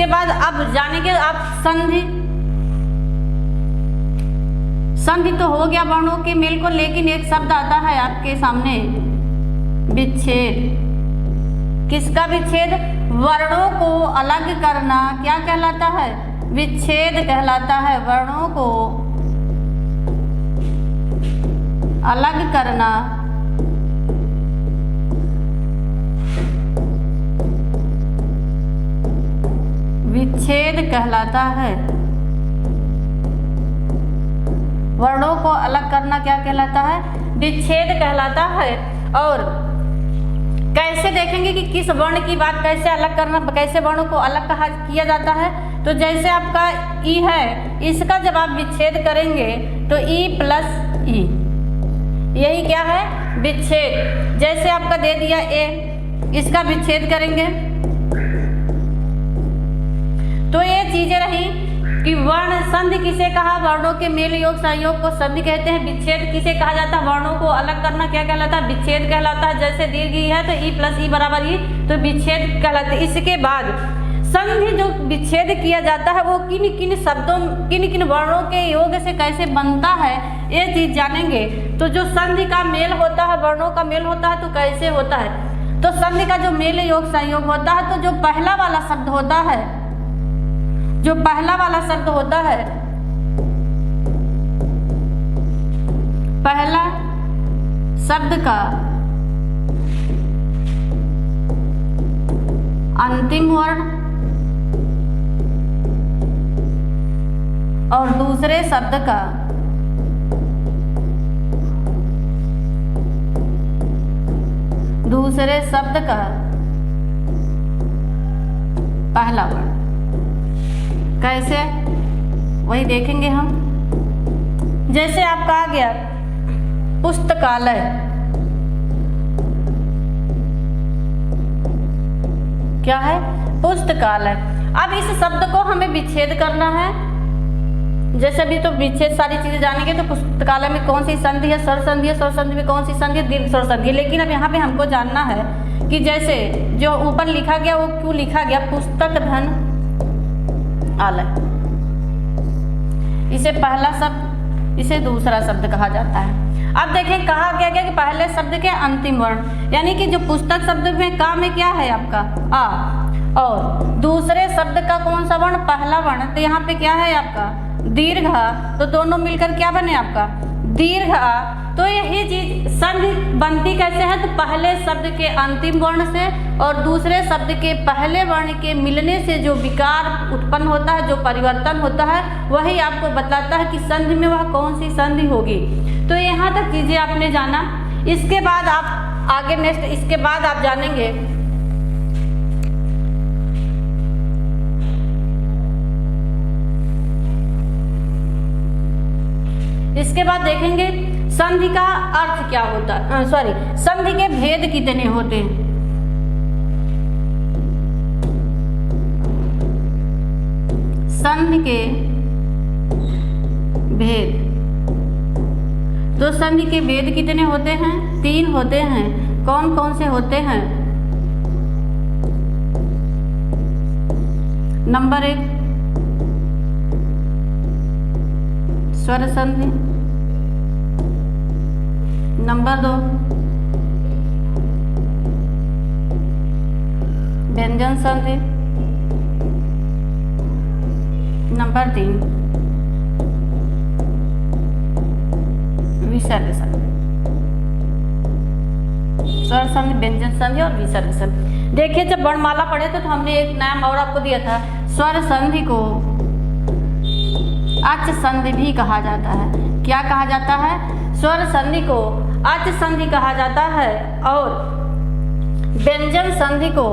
इसके बाद अब जानेंगे आप संधि। संधि तो हो गया वर्णों के मेल को, लेकिन एक शब्द आता है आपके सामने, विच्छेद। किसका विच्छेद? वर्णों को अलग करना क्या कहलाता है? विच्छेद कहलाता है। वर्णों को अलग करना विच्छेद कहलाता है। वर्णों को अलग करना क्या कहलाता है? विच्छेद कहलाता है। और कैसे देखेंगे कि किस वर्ण की बात कैसे अलग करना, कैसे वर्णों को अलग किया जाता है। तो जैसे आपका ई है, इसका जब आप विच्छेद करेंगे तो ई प्लस ई, यही क्या है? विच्छेद। जैसे आपका दे दिया ए, इसका विच्छेद करेंगे तो ये चीजें रही कि वर्ण संधि किसे कहा? वर्णों के मेल योग संयोग को संधि कहते हैं। विच्छेद किसे कहा जाता है? वर्णों को अलग करना क्या कहलाता है? विच्छेद कहलाता है। जैसे दीर्घ ई है तो ई प्लस ई बराबर ई, तो विच्छेद कहलाता है। इसके बाद संधि जो विच्छेद किया जाता है वो किन किन शब्दों, किन किन वर्णों के योग से कैसे बनता है, ये चीज जानेंगे। तो जो संधि का मेल होता है, वर्णों का मेल होता है, तो कैसे होता है? तो संधि का जो मेल योग संयोग होता है, तो जो पहला वाला शब्द होता है, जो पहला वाला शब्द होता है, पहला शब्द का अंतिम वर्ण और दूसरे शब्द का पहला वर्ण। कैसे? वही देखेंगे हम। जैसे आपका आ गया पुस्तकालय, क्या है? पुस्तकालय। अब इस शब्द को हमें विच्छेद करना है। जैसे अभी तो विच्छेद सारी चीजें जानेंगे, तो पुस्तकालय में कौन सी संधि है? स्वर संधि है। स्वर संधि में कौन सी संधि है? दीर्घ स्वर संधि। लेकिन अब यहाँ पे हमको जानना है कि जैसे जो ऊपर लिखा गया वो क्यों लिखा गया? पुस्तक धन आलय। इसे पहला शब्द, इसे दूसरा शब्द कहा जाता है। अब देखें कहा गया कि पहले शब्द के अंतिम वर्ण, यानी कि जो पुस्तक शब्द में का में क्या है आपका? आ, और दूसरे शब्द का कौन सा वर्ण? पहला वर्ण। तो यहाँ पे क्या है आपका? दीर्घ आ। तो दोनों मिलकर क्या बने आपका? दीर्घ आ। तो यही चीज संधि बनती कैसे है? तो पहले शब्द के अंतिम वर्ण से और दूसरे शब्द के पहले वर्ण के मिलने से जो विकार उत्पन्न होता है, जो परिवर्तन होता है, वही आपको बताता है कि संधि में वह कौन सी संधि होगी। तो यहाँ तक चीजें आपने जाना। इसके बाद आप आगे नेक्स्ट, इसके बाद आप जानेंगे इसके बाद देखेंगे संधि का अर्थ क्या होता है, संधि के भेद कितने होते हैं। संधि के भेद, तो संधि के भेद कितने होते हैं? 3 होते हैं। कौन कौन से होते हैं? नंबर 1 स्वर संधि, नंबर 2 व्यंजन संधि, नंबर 3 विसर्ग संधि। स्वर संधि, व्यंजन संधि और विसर्ग संधि। देखिए जब वर्णमाला पढ़े तो हमने एक नाम और आपको दिया था, स्वर संधि को अच संधि भी कहा जाता है। क्या कहा जाता है? स्वर संधि को अच संधि कहा जाता है और व्यंजन संधि को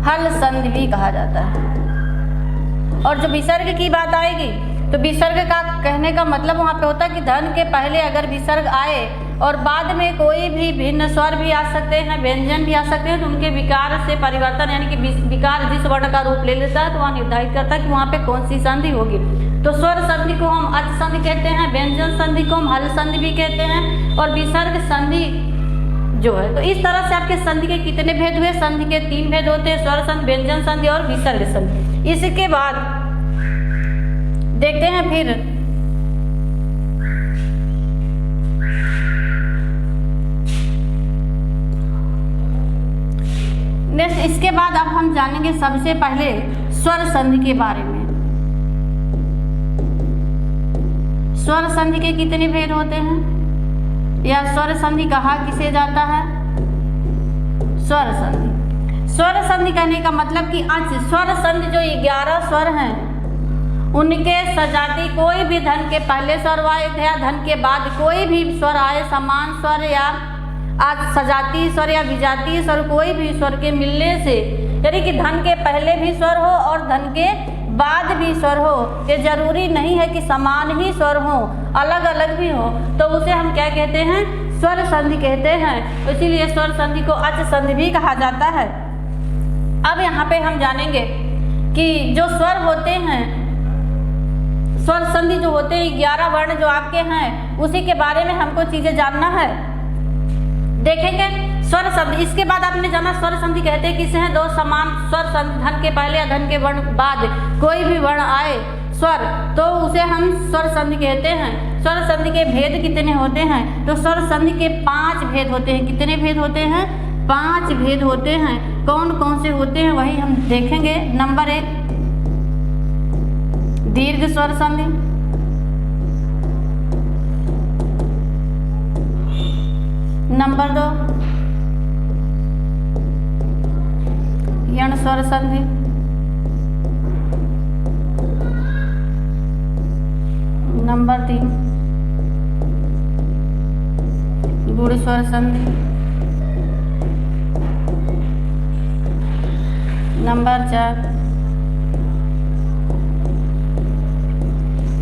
हल संधि भी कहा जाता है। और जो विसर्ग की बात आएगी तो विसर्ग का कहने का मतलब वहाँ पे होता है कि धन के पहले अगर विसर्ग आए और बाद में कोई भी भिन्न स्वर भी आ सकते हैं, व्यंजन भी आ सकते हैं, तो उनके विकार से परिवर्तन, यानी कि विकार जिस वर्ण का रूप ले लेता है तो वहाँ निर्धारित करता है कि वहाँ पे कौन सी संधि होगी। तो स्वर संधि को हम अच संधि कहते हैं, व्यंजन संधि को हम हल संधि भी कहते हैं और विसर्ग संधि जो है। तो इस तरह से आपके संधि के कितने भेद हुए? संधि के 3 भेद होते हैं, स्वर संधि, व्यंजन संधि और विसर्ग संधि। इसके बाद देखते हैं फिर नेक्स्ट, इसके बाद अब हम जानेंगे सबसे पहले स्वर संधि के बारे में। स्वर संधि के कितने भेद होते हैं या स्वर संधि कहा किसे जाता है? स्वर संधि। स्वर संधि कहने का मतलब कि स्वर संधि जो 11 स्वर हैं उनके सजाती कोई भी धन के पहले स्वर आए या धन के बाद कोई भी स्वर आए, समान स्वर या आज सजाती स्वर या विजातीय स्वर, कोई भी स्वर के मिलने से, यानी कि धन के पहले भी स्वर हो और धन के बाद भी स्वर हो, ये जरूरी नहीं है कि समान ही स्वर हो, अलग अलग भी हो, तो उसे हम क्या कहते हैं? स्वर संधि कहते हैं। तो इसीलिए स्वर संधि को अच संधि भी कहा जाता है। अब यहाँ पे हम जानेंगे कि जो स्वर होते हैं, स्वर संधि जो होते हैं 11 वर्ण जो आपके हैं, उसी के बारे में हमको चीजें जानना है। देखेंगे स्वर संधि। इसके बाद आपने जाना स्वर संधि कहते हैं किसे हैं? 2 समान स्वर संधि, धन के पहले या धन के वर्ण बाद कोई भी वर्ण आए स्वर, तो उसे हम स्वर संधि कहते हैं। स्वर संधि के भेद कितने होते हैं? तो स्वर संधि के 5 भेद होते हैं। कितने भेद होते हैं? 5 भेद होते हैं। कौन कौन से होते हैं वही हम देखेंगे। नंबर 1 दीर्घ स्वर संधि, नंबर 2 यण स्वर संधि, नंबर 3 गुण स्वर संधि, नंबर 4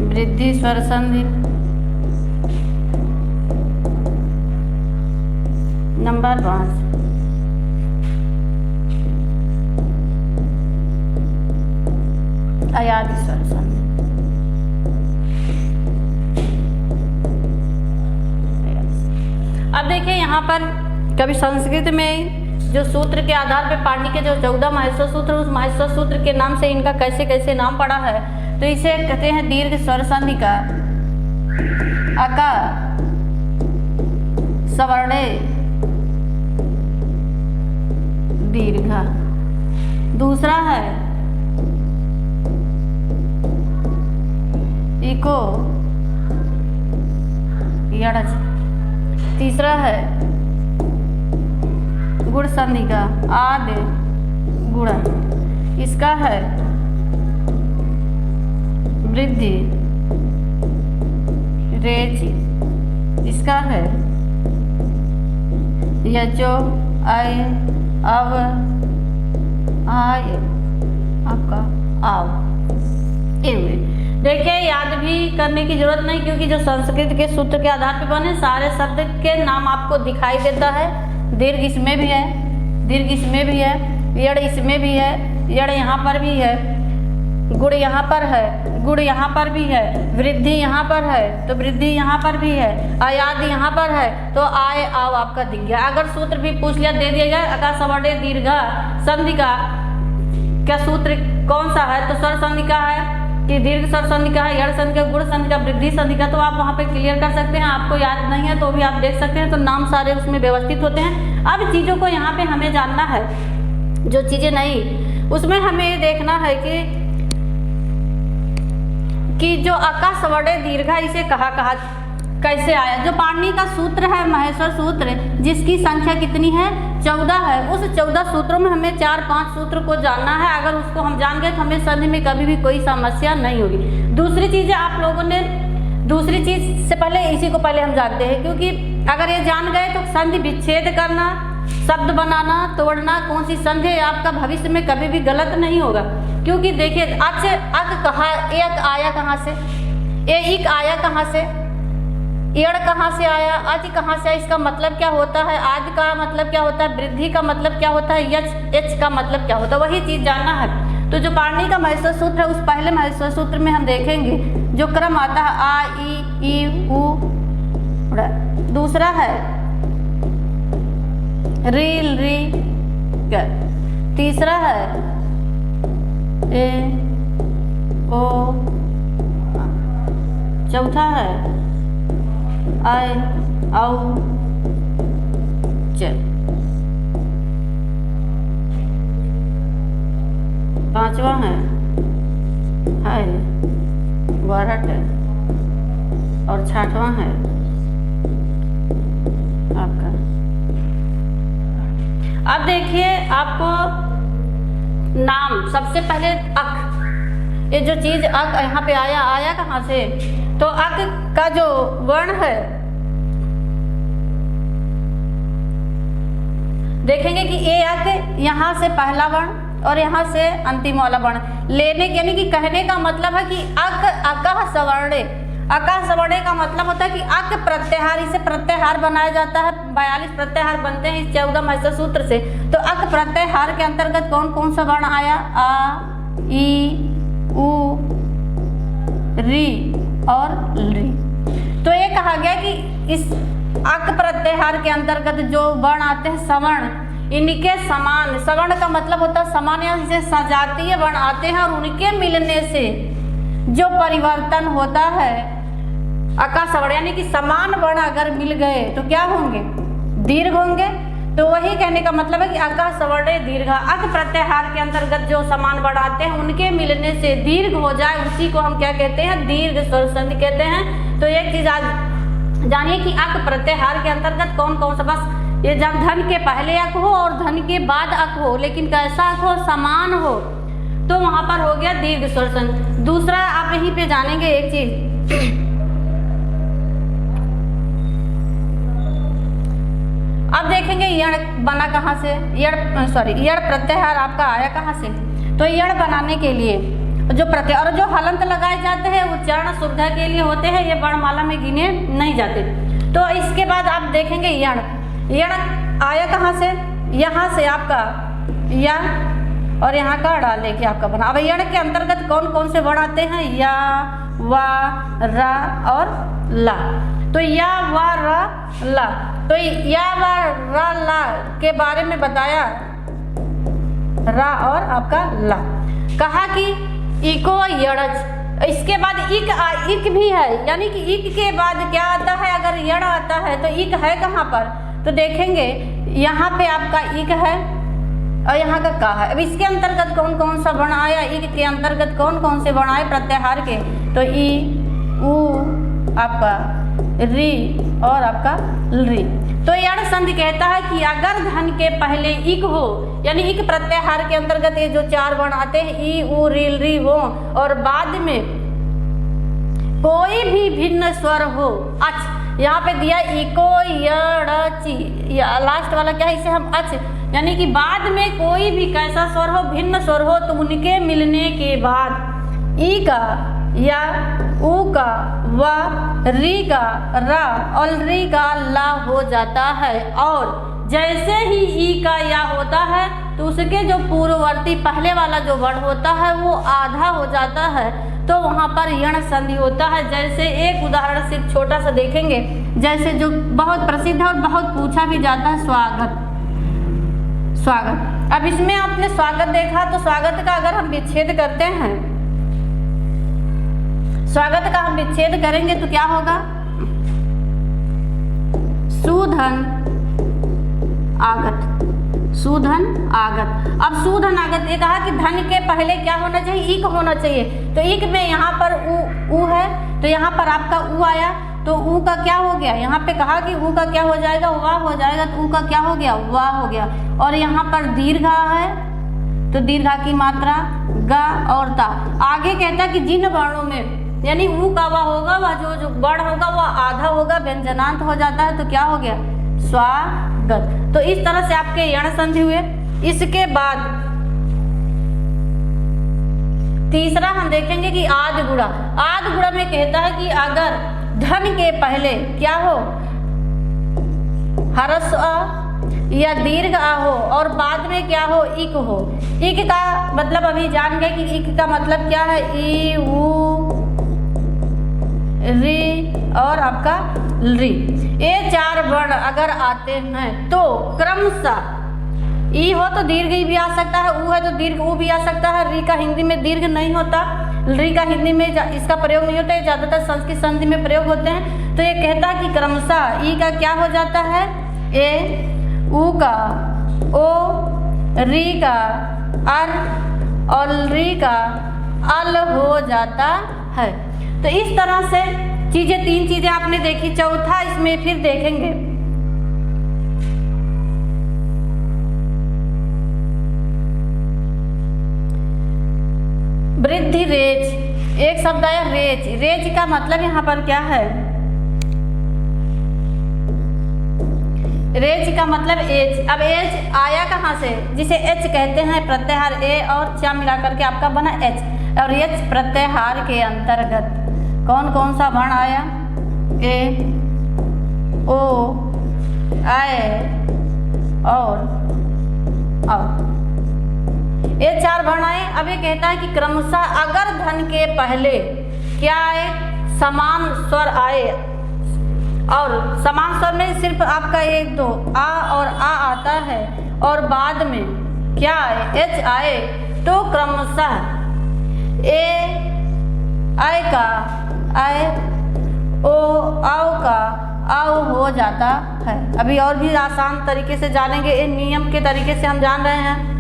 वृद्धि स्वर संधि, नंबर 5 अयादि स्वर संधि। अब देखिए यहाँ पर कभी संस्कृत में जो सूत्र के आधार पर पाणिनि के जो 14 माहेश्वर सूत्र, उस माहेश्वर सूत्र के नाम से इनका कैसे कैसे नाम पड़ा है। तो इसे कहते हैं दीर्घ स्वर संधि का अका सवर्णे दीर्घ। दूसरा है इको यड़च। तीसरा है गुण संधि का आद गुण, इसका है वृद्धि रेचि, इसका है यचो आय अब आय आपका आव। देखिए याद भी करने की जरूरत नहीं, क्योंकि जो संस्कृत के सूत्र के आधार पर बने सारे शब्द के नाम आपको दिखाई देता है। दीर्घ इसमें भी है, दीर्घ इसमें भी है, यड़ इसमें भी है, यड़ यहाँ पर भी है, गुण यहाँ पर है, गुण यहाँ पर भी है, वृद्धि यहाँ पर है तो वृद्धि यहाँ पर भी है, अयाद यहाँ पर है तो आय आव आपका दिख गया। अगर सूत्र भी पूछ लिया दे दिया जाए अका सवर्णे दीर्घा संधि का क्या सूत्र कौन सा है, तो स्वर संधि का है कि दीर्घ स्वर संधि का है, यड़ संधि का, गुण संधि का, वृद्धि संधि का, तो आप वहाँ पे क्लियर कर सकते हैं। आपको याद नहीं है तो भी आप देख सकते हैं, तो नाम सारे उसमें व्यवस्थित होते हैं। अब चीज़ों को यहाँ पे हमें जानना है, जो चीज़ें नहीं उसमें हमें ये देखना है कि जो अका सवर्णे दीर्घा इसे कहा कैसे आया। जो पाणिनि का सूत्र है माहेश्वर सूत्र, जिसकी संख्या कितनी है 14 है, उस 14 सूत्रों में हमें 4-5 सूत्र को जानना है। अगर उसको हम जान गए तो हमें संधि में कभी भी कोई समस्या नहीं होगी। दूसरी चीज़ आप लोगों ने दूसरी चीज़ से पहले इसी को पहले हम जानते हैं, क्योंकि अगर ये जान गए तो संधि विच्छेद करना, शब्द बनाना, तोड़ना, कौन सी संधि है आपका भविष्य में कभी भी गलत नहीं होगा। क्योंकि देखिए अच्छे अक कहा, एक आया कहाँ से, एक आया कहाँ से, यड़ कहाँ से आया, अज कहाँ से आया, इसका मतलब क्या होता है, आज का मतलब क्या होता है, वृद्धि का मतलब क्या होता है, यच एच का मतलब क्या होता है, वही चीज़ जानना है। तो जो पाणिनि का माहेश्वर सूत्र है उस पहले माहेश्वर सूत्र में हम देखेंगे जो क्रम आता है आ ई उ। दूसरा है रील री कर। तीसरा है ए ओ। चौथा है आय औ च। पांचवा है वरट और छठवां है आपका। अब देखिए आपको नाम, सबसे पहले अक, ये जो चीज अक यहाँ पे आया कहाँ से? तो अक का जो वर्ण है देखेंगे कि ए अक यहाँ से पहला वर्ण और यहाँ से अंतिम वाला वर्ण लेने, यानी कि कहने का मतलब है कि अक अकह सवर्णे। अकह सवर्णे का मतलब होता है कि अक प्रत्याहार, इसे प्रत्याहार बनाया जाता है। 42 प्रत्याहार बनते हैं इस 14 महर्षि सूत्र से। तो अक प्रत्याहार के अंतर्गत कौन कौन सा वर्ण आया? आ ई उ री और री। तो ये कहा गया कि इस अक प्रत्याहार के अंतर्गत जो वर्ण आते हैं सवर्ण, इनके समान, सवर्ण का मतलब होता है समान, या इसे सजातीय वर्ण आते हैं और उनके मिलने से जो परिवर्तन होता है अका सवर्ण, यानी कि समान वर्ण अगर मिल गए तो क्या होंगे? दीर्घ होंगे। तो वही कहने का मतलब है कि अका सवर्णे दीर्घ। अक प्रत्याहार के अंतर्गत जो समान वर्ण आते हैं उनके मिलने से दीर्घ हो जाए, उसी को हम क्या कहते हैं? दीर्घ स्वर संधि कहते हैं। तो एक चीज आज जानिए कि अक प्रत्याहार के अंतर्गत कौन कौन सा, बस ये जब धन के पहले अक हो और धन के बाद अक हो, लेकिन कैसा अक हो? समान हो, तो वहां पर हो गया दीर्घ स्वर संधि। दूसरा आप यहीं पे जानेंगे एक चीज, अब देखेंगे यण बना कहाँ से? यण प्रत्याहार आपका आया कहाँ से? तो यण बनाने के लिए जो प्रत्याहार और जो हलंत लगाए जाते हैं उच्चारण सुविधा के लिए होते हैं, ये वर्णमाला में गिने नहीं जाते। तो इसके बाद आप देखेंगे यण आया कहाँ से? यहाँ से आपका या और यहाँ का अड़ा लेके आपका बना। अब यण के अंतर्गत कौन कौन से वर्ण आते हैं? या, वा, रा और ला। तो या, वा, रा, ला। तो या, वा, रा, ला के बारे में बताया, रा और आपका ला। कहा कि इको यणज, इसके बाद इक भी है, यानी कि इक के बाद क्या आता है? अगर यण आता है तो इक है कहाँ पर? तो देखेंगे यहाँ पे आपका इक है और यहाँ का है। अब इसके अंतर्गत कौन कौन सा वर्ण आया? इक के अंतर्गत कौन कौन से वर्ण आए प्रत्याहार के? तो ई, उ, आपका री और आपका री। तो यण संधि कहता है कि अगर धन के पहले इक हो, यानी इक प्रत्याहार के अंतर्गत ये जो 4 वर्ण आते हैं ई, उ, रील, री, वो, और बाद में कोई भी भिन्न स्वर हो, अच, यहाँ पे दिया इको यड़ची, लास्ट वाला क्या है? इसे हम अच, यानी कि बाद में कोई भी कैसा स्वर हो, भिन्न स्वर हो, तो उनके मिलने के बाद ई का या, उ का वा, री का रा और री का ला हो जाता है। और जैसे ही ई का या होता है तो उसके जो पूर्ववर्ती पहले वाला जो वर्ण होता है वो आधा हो जाता है, तो वहाँ पर यण संधि होता है। जैसे एक उदाहरण सिर्फ छोटा सा देखेंगे, जैसे जो बहुत प्रसिद्ध है और बहुत पूछा भी जाता है, स्वागत। अब इसमें आपने स्वागत देखा, तो स्वागत का अगर हम विच्छेद करते हैं, स्वागत का हम विच्छेद करेंगे तो क्या होगा? सुधन आगत, सुधन आगत। अब सुधन आगत ये कहा कि धन के पहले क्या होना चाहिए? इक होना चाहिए। तो इक में यहाँ पर उ है, तो यहाँ पर आपका उ आया, तो उ का क्या हो गया? यहाँ पे कहा कि उ का क्या हो जाएगा? वाह हो जाएगा। तो उ का क्या हो गया? वाह हो गया। और यहाँ पर दीर्घा है, तो दीर्घा की मात्रा गा और ता। आगे कहता कि जिन वर्णों में, यानी उ का वा होगा, वह जो वर्ण होगा वह आधा होगा, व्यंजनांत हो जाता है, तो क्या हो गया? स्वागत। तो इस तरह से आपके यण संधि हुए। इसके बाद तीसरा हम देखेंगे कि आद गुणा। आद गुणा में कहता है कि अगर धन के पहले क्या हो? हरस अ या दीर्घ आ हो और बाद में क्या हो? इक हो। इक का मतलब अभी जान गए कि इक का मतलब क्या है? ई, उ, री और आपका री, ये 4 वर्ण अगर आते हैं तो क्रमशः ई हो तो दीर्घ ई भी आ सकता है, ऊ है तो दीर्घ ऊ भी आ सकता है। री का हिंदी में दीर्घ नहीं होता, री का हिंदी में इसका प्रयोग नहीं होता है, ज़्यादातर संस्कृत संधि में प्रयोग होते हैं। तो ये कहता है कि क्रमशः ई का क्या हो जाता है, ए, ऊ का ओ, री का अर और री का अल हो जाता है। तो इस तरह से चीज़ें 3 चीज़ें आपने देखी। चौथा इसमें फिर देखेंगे वृद्धि रेच। एक शब्द आया रेच, रेच का मतलब यहाँ पर क्या है, रेच का मतलब एच। अब एच आया कहाँ से, जिसे एच कहते हैं, प्रत्याहार ए और चा मिला करके आपका बना एच। और एच प्रत्याहार के अंतर्गत कौन कौन सा वर्ण आया, ए, ओ, आए और औ, ये 4 वर्ण आए। अब ये कहता है कि क्रमशः अगर धन के पहले क्या आए, समान स्वर आए, और समान स्वर में सिर्फ आपका 1 2 आ और आ आता है, और बाद में क्या आए, एच आए, तो क्रमशः ए आय का आय, ओ आओ का आओ हो जाता है। अभी और भी आसान तरीके से जानेंगे, ये नियम के तरीके से हम जान रहे हैं,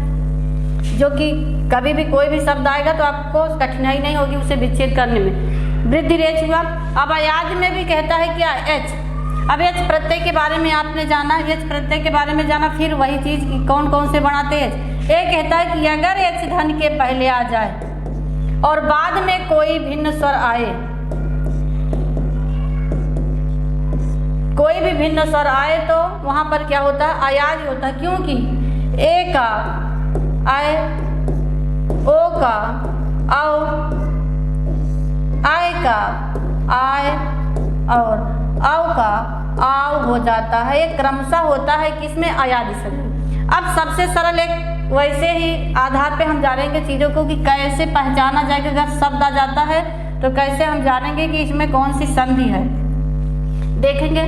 जो कि कभी भी कोई भी शब्द आएगा तो आपको कठिनाई नहीं होगी उसे विच्छेद करने में। वृद्धि रेच हुआ। अब अयाज में भी कहता है क्या, एच। अब एच प्रत्यय के बारे में आपने जाना, एच प्रत्यय के बारे में जाना, फिर वही चीज़ कौन कौन से बनाते हैं। ये कहता है कि अगर एच धन के पहले आ जाए और बाद में कोई भिन्न स्वर आए, कोई भी भिन्न स्वर आए, तो वहाँ पर क्या होता है, अयाज होता है। क्योंकि ए का आय, ओ का आओ, आय का आय और आओ का आओ हो जाता है। एक क्रमशः होता है किसमें, अयादि शब्द। अब सबसे सरल एक वैसे ही आधार पे हम जानेंगे चीज़ों को कि कैसे पहचाना जाएगा, अगर शब्द आ जाता है तो कैसे हम जानेंगे कि इसमें कौन सी संधि है। देखेंगे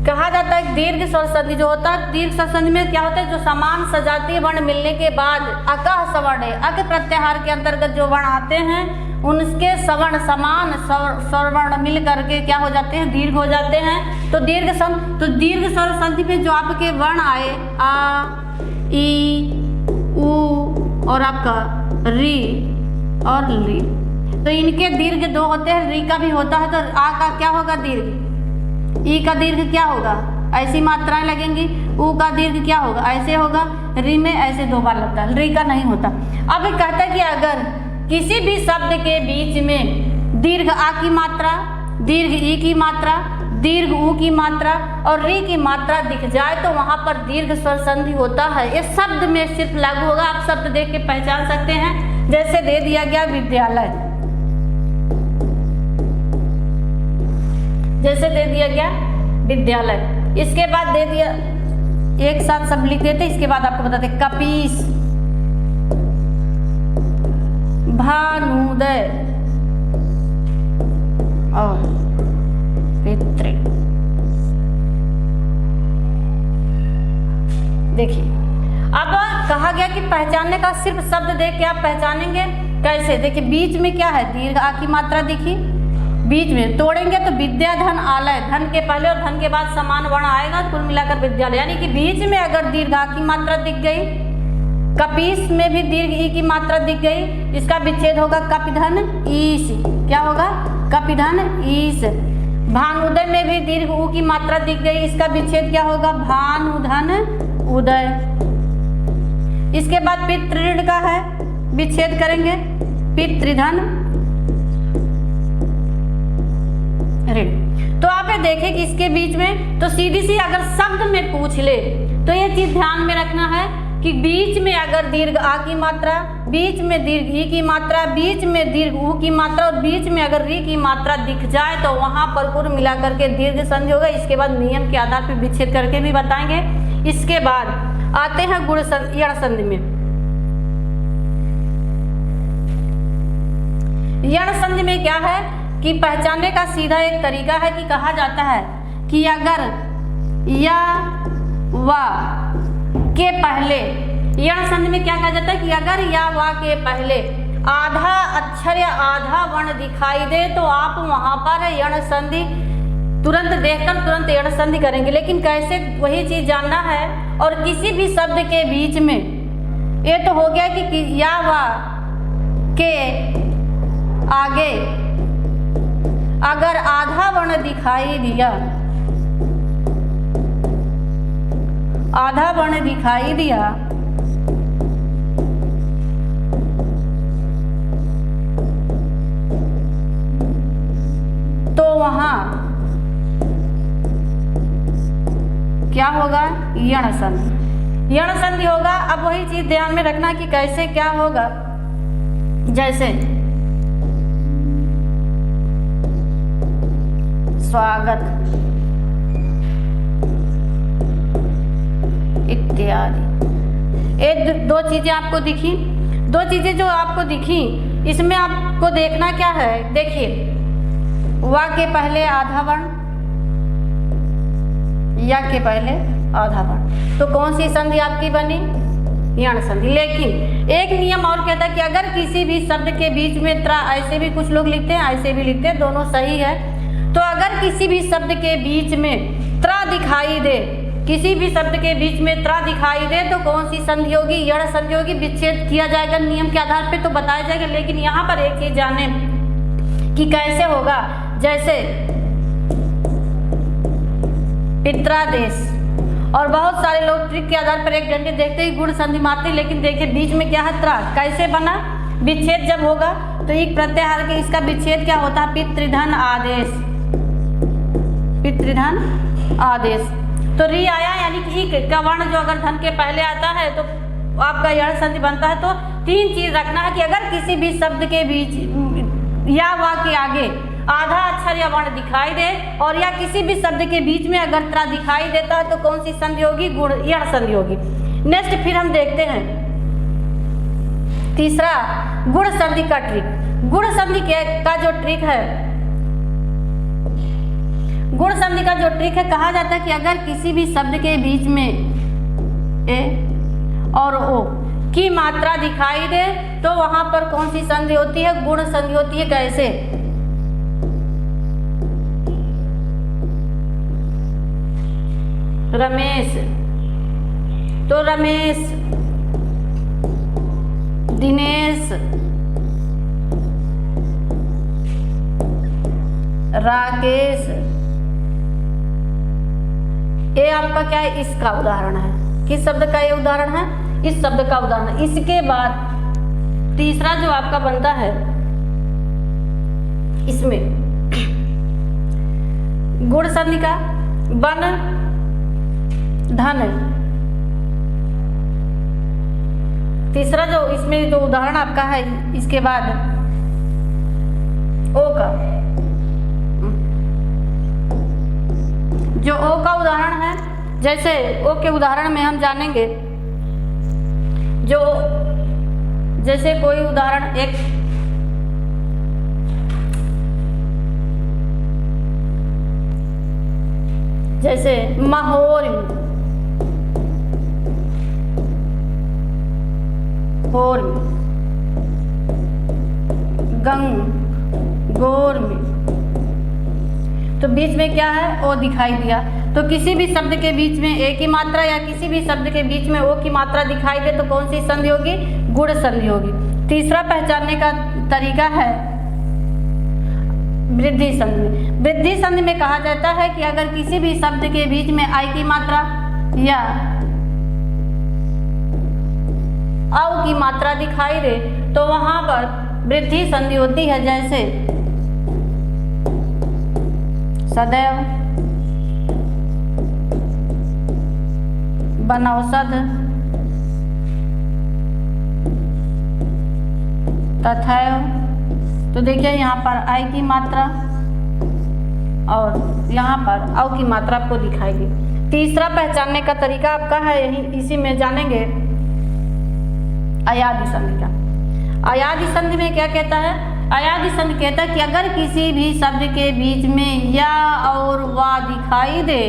कहा जाता है दीर्घ स्वर संधि जो होता है, दीर्घ स्वर संधि में क्या होता है, जो समान सजातीय वर्ण मिलने के बाद अकह सवर्ण है, अक प्रत्याहार के अंतर्गत जो वर्ण आते हैं उनके सवर्ण समान स्वरवर्ण मिल करके क्या हो जाते हैं, दीर्घ हो जाते हैं। तो दीर्घ स्वर संधि में जो आपके वर्ण आए, आ, ई, ऊ और आपका री और ली, तो इनके दीर्घ 2 होते हैं, री का भी होता है। तो आ का क्या होगा, दीर्घ, ई का दीर्घ क्या होगा, ऐसी मात्राएं लगेंगी, ऊ का दीर्घ क्या होगा, ऐसे होगा, री में ऐसे 2 बार लगता है, री का नहीं होता। अब कहता है कि अगर किसी भी शब्द के बीच में दीर्घ आ की मात्रा, दीर्घ ई की मात्रा, दीर्घ ऊ की मात्रा और री की मात्रा दिख जाए तो वहाँ पर दीर्घ स्वर संधि होता है। ये शब्द में सिर्फ लागू होगा, आप शब्द देख के पहचान सकते हैं। जैसे दे दिया गया विद्यालय, जैसे दे दिया गया विद्यालय, इसके बाद दे दिया, एक साथ सब लिख देते, इसके बाद आपको बताते कपीस, भानुदय और पितृ। देखिए अब कहा गया कि पहचानने का सिर्फ शब्द देख के आप पहचानेंगे कैसे। देखिए बीच में क्या है, दीर्घ आ की मात्रा दिखी, बीच में तोड़ेंगे तो विद्या धन आलय, धन के पहले और धन के बाद समान वर्ण आएगा, कुल मिलाकर विद्यालय। यानी कि बीच में अगर दीर्घ आ की मात्रा दिख गई, कपीस में भी दीर्घ ई की मात्रा दिख गई, इसका विच्छेद होगा कपिधन ईश। क्या होगा, कपिधन ईश। भानुदय में भी दीर्घ ऊ की मात्रा दिख गई, इसका विच्छेद क्या होगा, भानुधन उदय। इसके बाद पितृऋण का है, विच्छेद करेंगे पितृधन ऋण। तो आप ये देखें कि इसके बीच में तो सीधी सी अगर शब्द में पूछ ले तो ये चीज ध्यान में रखना है कि बीच में अगर दीर्घ आ की मात्रा, बीच में दीर्घ ई की मात्रा, बीच में दीर्घ ऊ की मात्रा और बीच में अगर री की मात्रा दिख जाए तो वहां पर कुल मिलाकर के दीर्घ संधि होगा। इसके बाद नियम के आधार पर विच्छेद करके भी बताएंगे। इसके बाद आते हैं गुण यण संधि में। यण संधि में क्या है कि पहचानने का सीधा एक तरीका है कि कहा जाता है कि अगर या वा के पहले, यण संधि में क्या कहा जाता है कि अगर या वा के पहले आधा अक्षर या आधा वर्ण दिखाई दे तो आप वहां पर यण संधि तुरंत देखकर तुरंत यण संधि करेंगे। लेकिन कैसे, वही चीज जानना है। और किसी भी शब्द के बीच में, ये तो हो गया कि या वा के आगे अगर आधा वर्ण दिखाई दिया, आधा वर्ण दिखाई दिया तो वहां क्या होगा? यण संधि, यण संधि होगा। अब वही चीज ध्यान में रखना कि कैसे क्या होगा। जैसे स्वागत इत्यादि, ये दो चीजें आपको दिखी। दो चीजें जो आपको दिखी, इसमें आपको देखना क्या है? देखिए, वा के पहले आधा वर्ण, या के पहले आधा वर्ण, तो कौन सी संधि आपकी बनी? यण संधि। लेकिन एक नियम और कहता है कि अगर किसी भी शब्द के बीच में त्रा, ऐसे भी कुछ लोग लिखते हैं, ऐसे भी लिखते हैं, दोनों सही है। तो अगर किसी भी शब्द के बीच में त्रा दिखाई दे, किसी भी शब्द के बीच में त्रा दिखाई दे तो कौन सी संधि होगी? यण संधि होगी। विच्छेद किया जाएगा नियम के आधार पे तो बताया जाएगा। लेकिन यहाँ पर एक चीज जाने कि कैसे होगा। जैसे पित्रादेश, और बहुत सारे लोग ट्रिक के आधार पर एक डंडे देखते ही गुण संधि मारते, लेकिन देखिए बीच में क्या है? त्रा। कैसे बना? विच्छेद जब होगा तो एक प्रत्याहार के इसका विच्छेद क्या होता है? पितृधन आदेश, पितृधन आदेश। तो री आया, यानी कि ई का वर्ण जो अगर धन के पहले आता है तो आपका यण संधि बनता है। तो तीन चीज रखना है कि अगर किसी भी शब्द के बीच या वा के आगे आधा अक्षर या वर्ण दिखाई दे, और या किसी भी शब्द के बीच में अगर त्रा दिखाई देता है तो कौन सी संधि होगी? गुण यण संधि होगी। नेक्स्ट फिर हम देखते हैं तीसरा, गुण संधि का ट्रिक। गुण संधि का जो ट्रिक है, गुण संधि का जो ट्रिक है, कहा जाता है कि अगर किसी भी शब्द के बीच में ए और ओ की मात्रा दिखाई दे तो वहां पर कौन सी संधि होती है? गुण संधि होती है। कैसे? रमेश, तो रमेश, दिनेश, राकेश, ये आपका क्या है? इसका उदाहरण है। किस शब्द का ये उदाहरण है? इस शब्द का उदाहरण। इसके बाद तीसरा जो आपका बनता है, इसमें गुण संधि का बन धन, तीसरा जो इसमें जो उदाहरण आपका है, इसके बाद ओ का, जो ओ का उदाहरण है, जैसे ओ के उदाहरण में हम जानेंगे, जो जैसे कोई उदाहरण एक जैसे माहौर, होर में, गोर में, तो बीच में क्या है? ओ दिखाई दिया। तो किसी भी शब्द के बीच में ए की मात्रा या किसी भी शब्द के बीच में ओ की मात्रा दिखाई दे तो कौन सी संधि होगी? गुण संधि होगी। तीसरा पहचानने का तरीका है वृद्धि संधि। वृद्धि संधि में कहा जाता है कि अगर किसी भी शब्द के बीच में आई की मात्रा या औ की मात्रा दिखाई दे तो वहां पर वृद्धि संधि होती है। जैसे सदैव, बनौषध, तथैव। तो देखिए यहाँ पर आई की मात्रा और यहाँ पर औ की मात्रा आपको दिखाएगी। तीसरा पहचानने का तरीका आपका है यही, इसी में जानेंगे अयादि संधि का। अयादि संधि में क्या कहता है अयादी संधि कहता है कि अगर किसी भी शब्द के बीच में या और वा दिखाई दे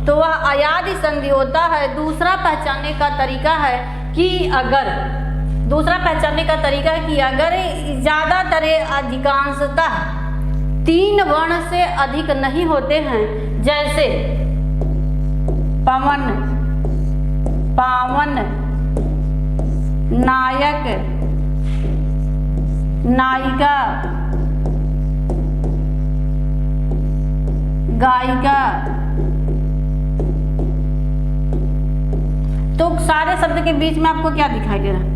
तो वह अयादी संधि होता है। दूसरा पहचानने का तरीका है कि अगर ज़्यादातर अधिकांशतः 3 वर्ण से अधिक नहीं होते हैं, जैसे पवन, पावन, नायक, नायिका, गायिका। तो सारे शब्द के बीच में आपको क्या दिखाई दे रहा है?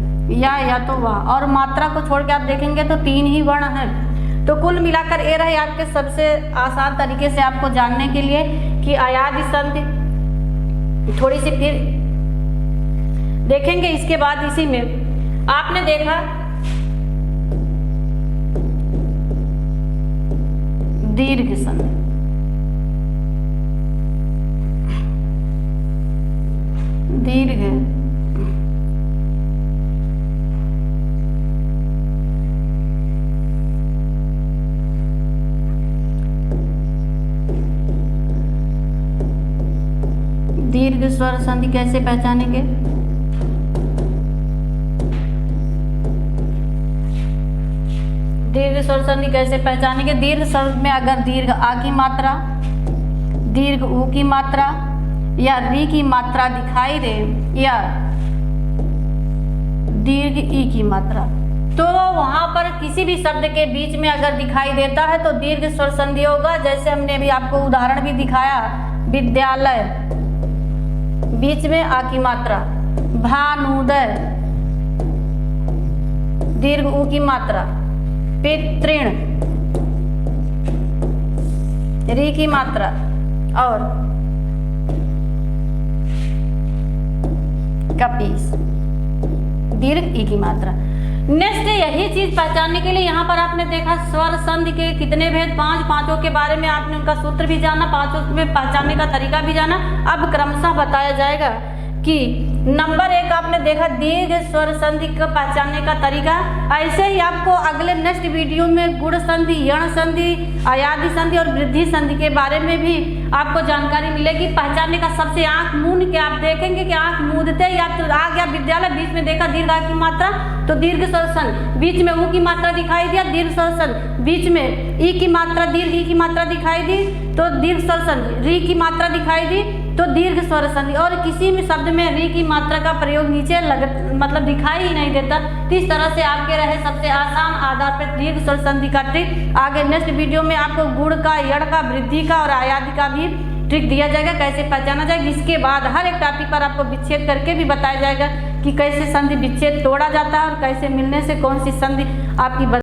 या तो वाह, और मात्रा को छोड़ के आप देखेंगे तो 3 ही वर्ण हैं। तो कुल मिलाकर ये रहे आपके सबसे आसान तरीके से आपको जानने के लिए कि अयादी संधि। थोड़ी सी फिर देखेंगे इसके बाद। इसी में आपने देखा दीर्घ संधि। दीर्घ दीर्घ स्वर संधि कैसे पहचानेंगे? दीर्घ स्वर संधि कैसे पहचानेंगे? दीर्घ स्वर में अगर दीर्घ आ की मात्रा, दीर्घ ऊ की मात्रा या री की मात्रा दिखाई दे या दीर्घ ई की मात्रा, तो वहां पर किसी भी शब्द के बीच में अगर दिखाई देता है तो दीर्घ स्वर संधि होगा। जैसे हमने अभी आपको उदाहरण भी दिखाया, विद्यालय, बीच में आ की मात्रा, भानुदय, दीर्घ ऊ की मात्रा, पितृण, री की मात्रा और कपीस, दीर्घ ई की मात्रा। नेक्स्ट यही चीज पहचानने के लिए यहाँ पर आपने देखा स्वर संधि के कितने भेद, 5, पांचों के बारे में आपने उनका सूत्र भी जाना, 5 में पहचानने का तरीका भी जाना। अब क्रमशः बताया जाएगा कि नंबर 1 आपने देखा दीर्घ स्वर संधि का पहचानने का तरीका। ऐसे ही आपको अगले नेक्स्ट वीडियो में गुण संधि, यण संधि, अयादी संधि और वृद्धि संधि के बारे में भी आपको जानकारी मिलेगी। पहचानने का सबसे आंख मूंद के आप देखेंगे कि आंख मूंदते ही आप तो आ गया विद्यालय, बीच में देखा दीर्घ आ की मात्रा तो दीर्घ स्वर संधि, बीच में ऊ की मात्रा दिखाई दिया दीर्घ स्वर संधि, बीच में ई की मात्रा, दीर्घ ई की मात्रा दिखाई दी तो दीर्घ स्वर संधि, री की मात्रा दिखाई दी तो दीर्घ स्वर संधि। और किसी भी शब्द में री की मात्रा का प्रयोग नीचे मतलब दिखाई ही नहीं देता। तो इस तरह से आपके रहे सबसे आसान आधार पर दीर्घ स्वर संधि का ट्रिक। आगे नेक्स्ट वीडियो में आपको गुण का, यण का, वृद्धि का और अयादी का भी ट्रिक दिया जाएगा, कैसे पहचाना जाएगा। इसके बाद हर एक टॉपिक पर आपको विच्छेद करके भी बताया जाएगा कि कैसे संधि विच्छेद तोड़ा जाता है और कैसे मिलने से कौन सी संधि आपकी